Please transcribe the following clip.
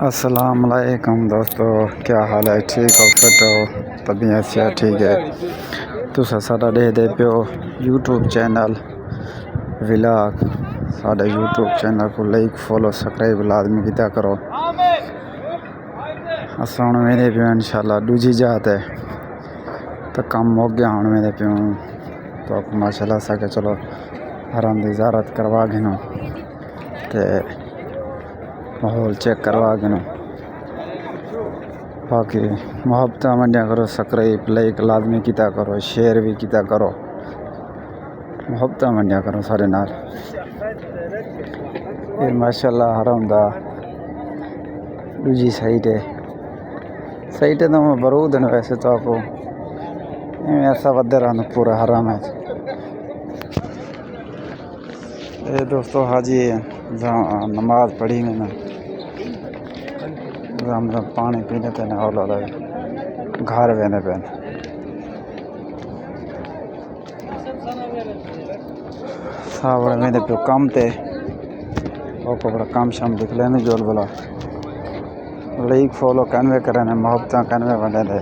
अस्सलाम वालेकुम दोस्तों, क्या हाल है? ठीक हो? फिट हो? तबीयत से ठीक है? तुसा साडा देखदे पियो यूट्यूब चैनल व्लॉग। साडे यूट्यूब चैनल को लाइक फॉलो सब्सक्राइब लाजमी किया करो। अस हुण वेंदे पियो इंशाल्लाह दूजी जात है तो कम हो गया। हुण वेंदे पियो तो माशाल्लाह असांखे चलो हरम दी ज़ियारत करवा गिनो ते माहौल चेक करवा गिनो। बाकी मोहब्बत मंडिया करो, सब्सक्राइब लाइक लाजमी किया करो, शेयर भी किया करो। मोहब्बत मंडिया करो सारे नाल। ये माशाल्लाह हरम दा दूजी साइड है तो मैं बरूद है वैसे तो आपको ऐसा वधे रहा पूरा हरम है। ये दोस्तों हाजी जहाँ नमाज पढ़ी मैंने हम पानी पीने थे ना और घर वेने पे सावड़ मेरे पे कम थे और बड़ा काम शाम दिख लेने जोल बोला लाइक फॉलो कन्वे करें मोहब्बत कन्वे बने थे।